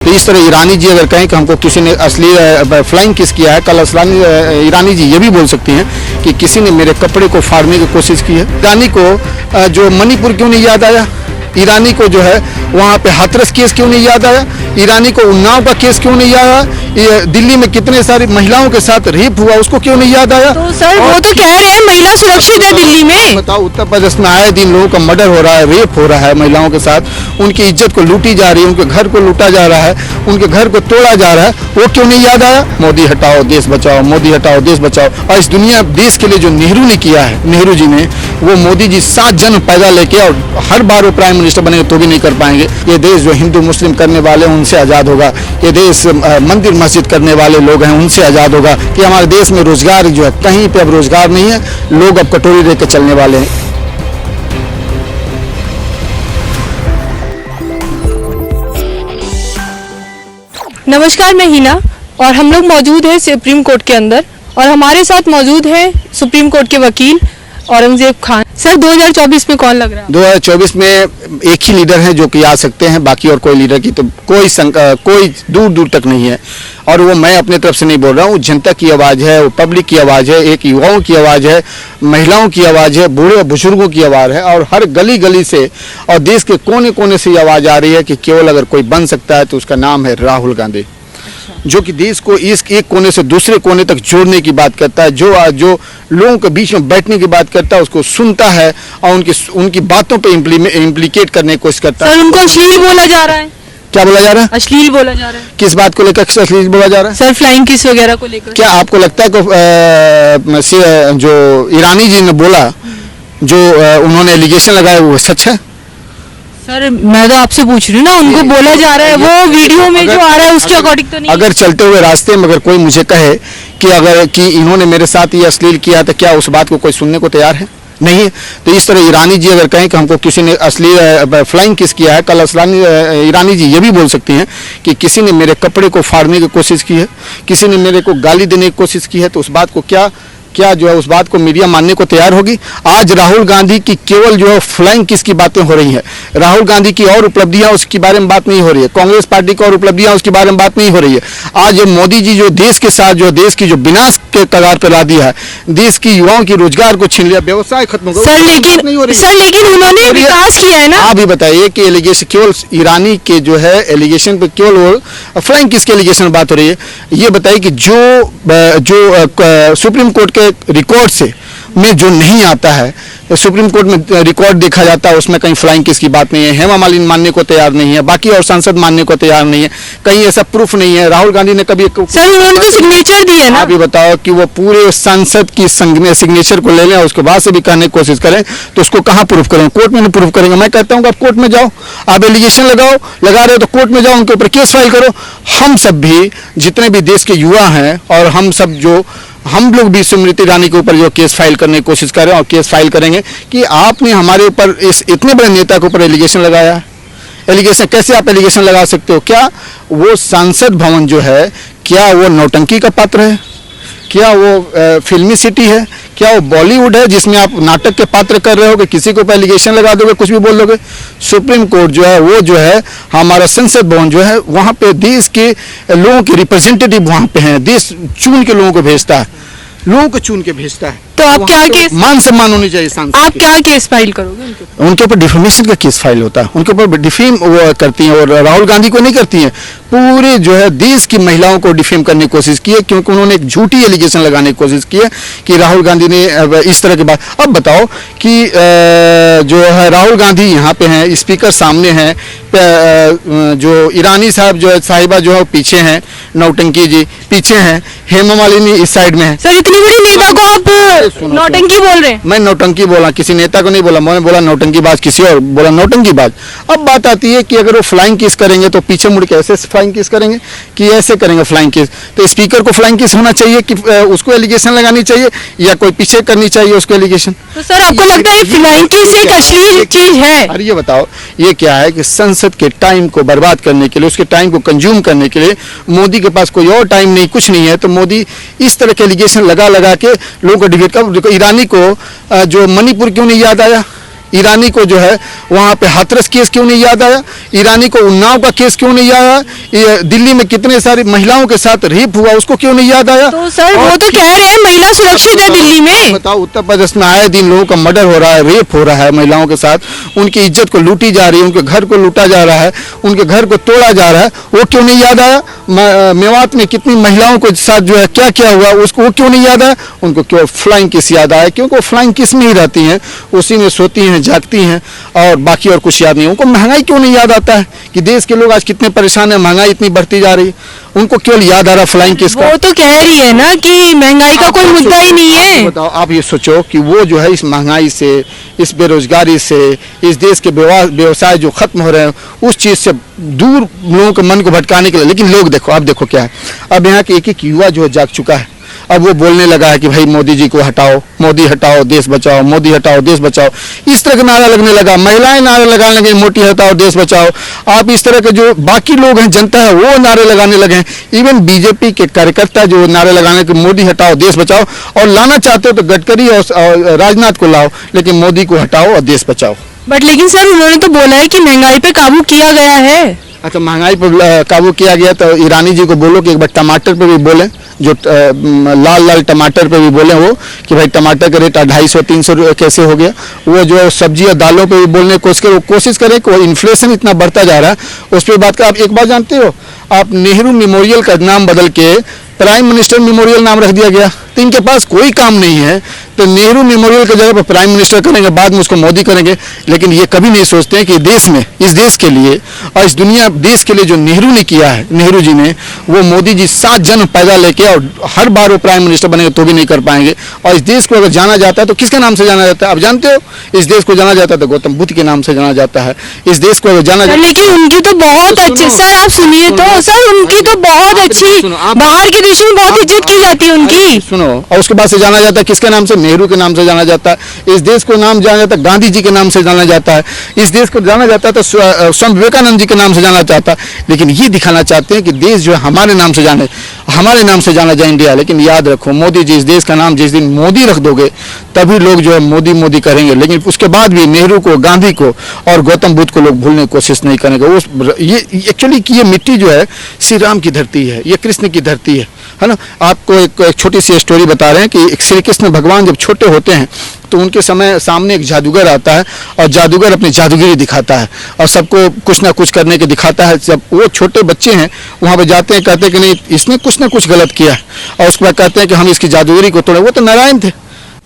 तो इस तरह ईरानी जी अगर कहें कि हमको किसी ने असली फ्लाइंग किस किया है, कल ईरानी जी ये भी बोल सकती हैं कि किसी ने मेरे कपड़े को फाड़ने की कोशिश की है। ईरानी को जो मणिपुर क्यों नहीं याद आया, ईरानी को जो है वहाँ पे हाथरस केस क्यों नहीं याद आया, ईरानी को उन्नाव का केस क्यों नहीं याद आया, दिल्ली में कितने सारी महिलाओं के साथ रेप हुआ उसको क्यों नहीं याद आया। तो सर वो तो कह रहे हैं महिला सुरक्षित है दिल्ली में। बताओ, उत्तर प्रदेश में आए दिन लोगों का मर्डर हो रहा है, रेप हो रहा है महिलाओं के साथ, उनकी इज्जत को लूटी जा रही है, उनके घर को लूटा जा रहा है, उनके घर को तोड़ा जा रहा है, वो क्यों नहीं याद आया। मोदी हटाओ देश बचाओ, मोदी हटाओ देश बचाओ। और इस दुनिया देश के लिए जो नेहरू ने किया है, नेहरू जी ने, वो मोदी जी 7 जन्म पैदा लेके और हर बार वो प्राइम मिनिस्टर बनेंगे तो भी नहीं कर पाएंगे। ये देश जो हिंदू मुस्लिम करने वाले हैं उनसे आज़ाद होगा, ये देश मंदिर मस्जिद करने वाले लोग हैं उनसे आज़ाद होगा। कि हमारे देश में रोजगार जो है, कहीं पे अब रोजगार नहीं है, लोग अब कटोरी लेकर चलने वाले हैं। नमस्कार, मैं हिना और हम लोग मौजूद हैं सुप्रीम कोर्ट के अंदर और हमारे साथ मौजूद है सुप्रीम कोर्ट के वकील औरंगजेब खान। सर 2024 में कौन लग रहा है? 2024 में एक ही लीडर है जो कि आ सकते हैं, बाकी और कोई लीडर की तो कोई दूर दूर तक नहीं है। और वो मैं अपने तरफ से नहीं बोल रहा हूँ, जनता की आवाज़ है, वो पब्लिक की आवाज़ है, एक युवाओं की आवाज़ है, महिलाओं की आवाज़ है, बूढ़े बुजुर्गों की आवाज़ है, और हर गली गली से और देश के कोने कोने से ये आवाज़ आ रही है कि केवल अगर कोई बन सकता है तो उसका नाम है राहुल गांधी, जो कि देश को इस एक कोने से दूसरे कोने तक जोड़ने की बात करता है, जो लोगों के बीच में बैठने की बात करता है, उसको सुनता है और उनकी बातों पे इम्प्लीकेट करने की कोशिश करता है। सर उनको अश्लील बोला जा रहा है। क्या बोला जा रहा है? अश्लील बोला जा रहा है। किस बात को लेकर अश्लील बोला जा रहा है? सर फ्लाइंग किस वगैरह को लेकर। क्या आपको लगता है कि जो ईरानी जी ने बोला, जो उन्होंने एलिगेशन लगाया, वो सच है? सर मैं तो आपसे पूछ रही हूँ ना, उनको बोला जा रहा है, वो वीडियो में जो आ रहा है उसके अकॉर्डिंग तो नहीं। अगर चलते हुए रास्ते में अगर कोई मुझे कहे कि इन्होंने मेरे साथ ये अश्लील किया, तो क्या उस बात को कोई सुनने को तैयार है? नहीं है। तो इस तरह ईरानी जी अगर कहें कि हमको किसी ने अश्लील फ्लाइंग किस किया है, कल ईरानी जी ये भी बोल सकती हैं कि किसी ने मेरे कपड़े को फाड़ने की कोशिश की है, किसी ने मेरे को गाली देने की कोशिश की है, तो उस बात को क्या जो है उस बात को मीडिया मानने को तैयार होगी। आज राहुल गांधी की केवल जो है फ्लाइंग किस की बातें हो रही हैं, राहुल गांधी की और उपलब्धियां उसके बारे में बात नहीं हो रही है, कांग्रेस पार्टी की और उपलब्धियां उसके बारे में बात नहीं हो रही है। आज मोदी जी जो देश के साथ जो देश की जो विनाश के कगार पर ला दिया है, देश की युवाओं की रोजगार को छीन लिया, व्यवसाय खत्म हो गया। सर लेकिन उन्होंने विकास किया है ना। आप भी बताइए कि एलिगेशन केवल ईरानी के जो है एलिगेशन पे केवल वो फ्लाइंग किस के एलिगेशन बात हो रही है। ये बताइए कि जो सुप्रीम कोर्ट के रिकॉर्ड से में जो नहीं आता है, सुप्रीम कोर्ट में रिकॉर्ड देखा जाता है, उसमें कहीं फ्लाइंग किस की बात नहीं है, हेमा मालिनी मानने को तैयार नहीं है, बाकी और सांसद मानने को तैयार नहीं है, कहीं ऐसा प्रूफ नहीं है। राहुल गांधी ने कभी सर उन्होंने तो सिग्नेचर दी है ना। आप भी बताओ कि वो पूरे सांसद की सिग्नेचर को ले लें, उसके बाद से भी कहने की कोशिश करें, तो उसको कहाँ प्रूफ करेंगे? कोर्ट में नहीं प्रूफ करेंगे। मैं कहता हूँ कि आप कोर्ट में जाओ, आप एलिगेशन लगा रहे हो तो कोर्ट में जाओ, उनके ऊपर केस फाइल करो। हम सब भी जितने भी देश के युवा हैं और हम लोग भी स्मृति ईरानी के ऊपर जो केस फाइल करने की कोशिश कर रहे हैं और केस फाइल करेंगे कि आपने हमारे ऊपर इस इतने बड़े नेता के ऊपर एलिगेशन लगाया है। एलिगेशन कैसे आप एलिगेशन लगा सकते हो? क्या वो संसद भवन जो है, क्या वो नौटंकी का पात्र है? क्या वो फिल्मी सिटी है? क्या वो बॉलीवुड है जिसमें आप नाटक के पात्र कर रहे हो कि किसी को एलिगेशन लगा दोगे, कुछ भी बोल दोगे? सुप्रीम कोर्ट जो है वो जो है हमारा संसद भवन जो है, वहाँ पे देश के लोगों के रिप्रेजेंटेटिव वहाँ पे हैं, देश चुन के लोगों को भेजता है, लोगों को चुन के भेजता है। तो आप क्या केस मान सम्मान होनी चाहिए सांसद। आप क्या केस फाइल करोगे उनके ऊपर? डिफेमेशन का केस फाइल होता है, उनके ऊपर डिफेम वो करती हैं, और राहुल गांधी को नहीं करती हैं, पूरे जो है देश की महिलाओं को डिफेम करने की कोशिश की है, क्योंकि उन्होंने एक झूठी एलिगेशन लगाने की कोशिश की है कि राहुल गांधी ने इस तरह की बात। अब बताओ कि जो है राहुल गांधी यहाँ पे हैं, स्पीकर सामने हैं, जो ईरानी साहब जो है साहिबा जो है पीछे हैं, नौटंकी जी पीछे हैं, हेमा मालिनी इस साइड में है। सर इतनी बड़ी नेता को आप नौटंकी बोल रहे हैं? मैं नौटंकी बोला, किसी नेता को नहीं बोला, मैंने बोला नौटंकीबाज, किसी और बोला नौटंकीबाज। अब बात आती है कि अगर वो फ्लाइंग किस करेंगे तो पीछे मुड़ के ऐसे फ्लाइंग किस करेंगे कि ऐसे करेंगे फ्लाइंग किस, तो स्पीकर को फ्लाइंग किस होना चाहिए कि उसको एलिगेशन लगानी चाहिए या कोई पीछे करनी चाहिए उसको एलिगेशन? तो सर आपको लगता है फ्लाइंग किस एक अश्लील चीज है? अरे ये बताओ, ये क्या है कि संसद के टाइम को बर्बाद करने के लिए, उसके टाइम को कंज्यूम करने के लिए मोदी के पास कोई और टाइम नहीं, कुछ नहीं है, तो मोदी इस तरह के एलिगेशन लगा के लोगों को डिबेट कर। ईरानी को जो मणिपुर क्यों नहीं याद आया, ईरानी को जो है वहाँ पे हाथरस केस क्यों नहीं याद आया? ईरानी को उन्नाव का केस क्यों नहीं याद आया? ये दिल्ली में कितने सारी महिलाओं के साथ रेप हुआ उसको क्यों नहीं याद आया? तो सर वो तो कह रहे हैं महिला सुरक्षित है दिल्ली में। बताओ, उत्तर प्रदेश में आए दिन लोगों का मर्डर हो रहा है, रेप हो रहा है महिलाओं के साथ, उनकी इज्जत को लूटी जा रही है, उनके घर को लूटा जा रहा है, उनके घर को तोड़ा जा रहा है, वो क्यों नहीं याद आया? मेवात में कितनी महिलाओं के साथ जो है क्या क्या हुआ उसको वो क्यों नहीं याद आया? उनको क्यों फ्लाइंग किस याद आया? क्योंकि वो फ्लाइंग किस में ही रहती हैं, उसी में सोती हैं, जागती हैं और बाकी और कुछ याद नहीं। उनको महंगाई क्यों नहीं याद आता है कि देश के लोग आज कितने परेशान हैं, महंगाई इतनी बढ़ती जा रही है, उनको केवल याद आ रहा फ्लाइंग किस का? वो तो कह रही है ना कि महंगाई का कोई मुद्दा ही नहीं है। बताओ, आप ये सोचो कि वो जो है इस महंगाई से, इस बेरोजगारी से, इस देश के व्यवसाय जो खत्म हो रहे हैं उस चीज से दूर लोगों के मन को भटकाने के लिए, लेकिन लोग देखो, अब देखो क्या है, अब यहाँ के एक युवा जो है जाग चुका है। अब वो बोलने लगा है कि भाई मोदी जी को हटाओ, मोदी हटाओ देश बचाओ, मोदी हटाओ देश बचाओ, इस तरह का नारा लगने लगा। महिलाएं नारे लगाने लगे, मोदी हटाओ देश बचाओ। आप इस तरह के जो बाकी लोग हैं, जनता है, वो नारे लगाने लगे हैं। इवन बीजेपी के कार्यकर्ता जो नारे लगाने के मोदी हटाओ देश बचाओ, और लाना चाहते हो तो गडकरी और राजनाथ को लाओ, लेकिन मोदी को हटाओ और देश बचाओ। बट लेकिन सर उन्होंने तो बोला है कि महंगाई पे काबू किया गया है। अच्छा, महंगाई पर काबू किया गया तो ईरानी जी को बोलो कि एक बार टमाटर पे भी बोले, जो लाल लाल टमाटर पे भी बोले वो कि भाई टमाटर का रेट 250-300 रुपये कैसे हो गया। वो जो सब्जी और दालों पे भी बोलने की कोशिश करें कि वो इन्फ्लेशन इतना बढ़ता जा रहा है उस पर बात कर। आप एक बात जानते हो, आप नेहरू मेमोरियल का नाम बदल के प्राइम मिनिस्टर मेमोरियल नाम रख दिया गया। तो इनके पास कोई काम नहीं है, तो नेहरू मेमोरियल की जगह पर प्राइम मिनिस्टर करेंगे, बाद में उसको मोदी करेंगे। लेकिन ये कभी नहीं सोचते हैं कि देश में, इस देश के लिए और इस दुनिया देश के लिए जो नेहरू ने किया है, नेहरू जी ने, वो मोदी जी 7 जन्म पैदा लेके और हर बार वो प्राइम मिनिस्टर बनेंगे तो भी नहीं कर पाएंगे। और इस देश को अगर जाना जाता है तो किसके नाम से जाना जाता है आप जानते हो? इस देश को जाना जाता है तो गौतम बुद्ध के नाम से जाना जाता है। इस देश को अगर जाना जाता है, लेकिन उनकी तो बहुत अच्छी, सर आप सुनिए तो, सर उनकी तो बहुत अच्छी, बाहर के देशों में बहुत इज्जत की जाती है उनकी। सुनो, और उसके बाद से जाना जाता है किसके नाम से? नेहरू के नाम से जाना जाता है। इस देश को नाम जाना जाता है गांधी जी के नाम से जाना जाता है। इस देश को जाना जाता है तो स्वामी विवेकानंद जी के नाम से जाना चाहता है। लेकिन ये दिखाना चाहते हैं कि देश जो है हमारे नाम से जाना जाए इंडिया। लेकिन याद रखो, मोदी जी, इस देश का नाम जिस दिन मोदी रख दोगे तभी लोग जो है मोदी मोदी करेंगे। लेकिन उसके बाद भी नेहरू को, गांधी को और गौतम बुद्ध को लोग भूलने की कोशिश नहीं करेंगे। ये एक्चुअली कि ये मिट्टी जो है श्री राम की धरती है, ये कृष्ण की धरती है ना। आपको एक छोटी सी स्टोरी बता रहे हैं कि श्री कृष्ण भगवान जब छोटे होते हैं तो उनके समय सामने एक जादूगर आता है और जादूगर अपनी जादूगिरी दिखाता है और सबको कुछ ना कुछ करने के दिखाता है। जब वो छोटे बच्चे हैं वहाँ पे जाते हैं, कहते हैं कि नहीं इसने कुछ ना कुछ गलत किया है, और उसके बाद कहते हैं कि हम इसकी जादूगिरी को तोड़े। वो तो नारायण थे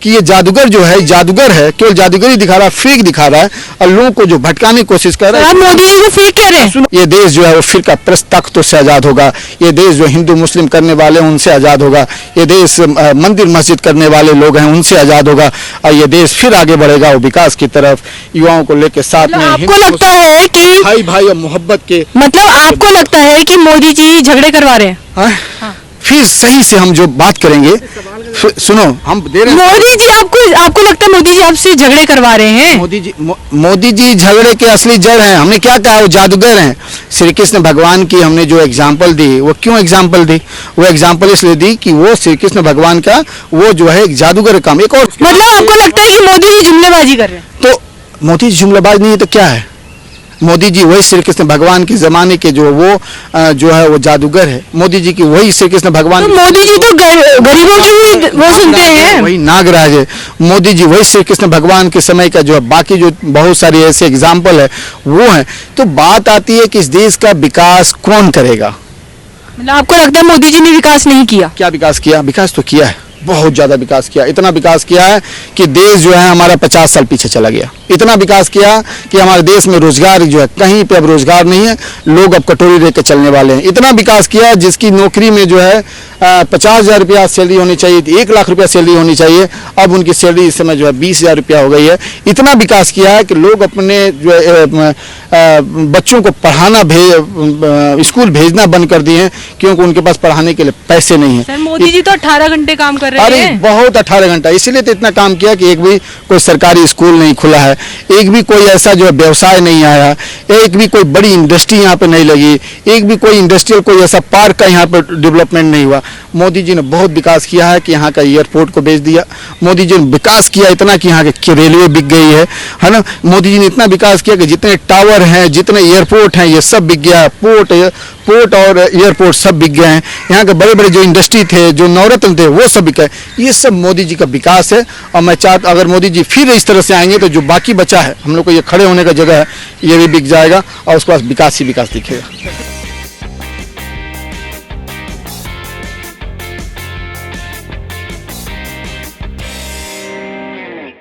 कि ये जादूगर जो है, जादूगर है, केवल जादूगरी दिखा रहा है, फेक दिखा रहा है और लोगों को जो भटकाने की कोशिश कर रहा है। आप मोदी जी को फेक कह रहे हैं। ये देश जो है वो फिरका प्रस्त ताकतों से आज़ाद होगा। ये देश जो हिंदू मुस्लिम करने वाले हैं उनसे आज़ाद होगा। ये देश मंदिर मस्जिद करने वाले लोग हैं उनसे आज़ाद होगा और ये देश फिर आगे बढ़ेगा वो विकास की तरफ, युवाओं को लेकर साथ में। आपको लगता है कि भाई भाई और मोहब्बत के, मतलब आपको लगता है कि मोदी जी झगड़े करवा रहे हैं? हाँ? फिर सही से हम जो बात करेंगे, सुनो हम दे रहे हैं। मोदी जी आपको लगता है मोदी जी आपसे झगड़े करवा रहे हैं? मोदी जी झगड़े के असली जड़ हैं। हमने क्या कहा? वो जादूगर हैं। श्री कृष्ण भगवान की हमने जो एग्जाम्पल दी, वो क्यों एग्जाम्पल दी? वो एग्जाम्पल इसलिए दी कि वो श्री कृष्ण भगवान का वो जो है एक जादूगर काम। एक और मतलब आपको लगता है कि मोदी जी जुमलेबाजी कर रहे हैं? तो मोदी जी जुमलेबाज नहीं है तो क्या है? मोदी जी वही श्री कृष्ण भगवान के जमाने के जो है वो जादूगर है। मोदी जी की वही श्री कृष्ण भगवान। तो मोदी जी तो गरीबों की वो सुनते हैं, वही नागराज है। मोदी जी वही श्री कृष्ण भगवान के समय का जो है, बाकी जो बहुत सारे ऐसे एग्जाम्पल है वो है। तो बात आती है कि इस देश का विकास कौन करेगा? मतलब आपको लगता है मोदी जी ने विकास नहीं किया? क्या विकास किया? विकास तो किया है, बहुत ज्यादा विकास किया। इतना विकास किया है कि देश जो है हमारा 50 साल पीछे चला गया। इतना विकास किया कि हमारे देश में रोजगार जो है, कहीं पे अब रोजगार नहीं है, लोग अब कटोरी लेकर चलने वाले हैं। इतना विकास किया जिसकी नौकरी में जो है 50,000 रुपया सैलरी होनी चाहिए, 1 लाख रुपया सैलरी होनी चाहिए, अब उनकी सैलरी इस समय जो है 20,000 रुपया हो गई है। इतना विकास किया है कि लोग अपने जो है बच्चों को पढ़ाना स्कूल भेजना बंद कर दिए हैं क्योंकि उनके पास पढ़ाने के लिए पैसे नहीं है। सर मोदी जी तो 18 घंटे काम कर रहे हैं। बहुत 18 घंटा, इसीलिए तो इतना काम किया कि एक भी कोई सरकारी स्कूल नहीं खुला है, एक भी कोई ऐसा जो है व्यवसाय नहीं आया, एक भी कोई बड़ी इंडस्ट्री यहाँ पे नहीं लगी, एक भी कोई इंडस्ट्रियल कोई ऐसा पार्क का यहाँ पे डेवलपमेंट नहीं हुआ। मोदी जी ने बहुत विकास किया है कि यहाँ का एयरपोर्ट को बेच दिया। मोदी जी ने विकास किया इतना कि यहाँ की रेलवे बिक गई है ना। मोदी जी ने इतना विकास किया कि जितने टावर हैं, जितने एयरपोर्ट हैं, ये सब बिक गया है। पोर्ट और एयरपोर्ट सब बिक गए हैं। यहाँ के बड़े बड़े जो इंडस्ट्री थे, जो नवरत्न थे, वो सब बिक गए। ये सब मोदी जी का विकास है। और मैं चाहता अगर मोदी जी फिर इस तरह से आएंगे तो जो बाकी बचा है हम लोग को, ये खड़े होने का जगह है, ये भी बिक जाएगा और उसके बाद विकास ही विकास दिखेगा।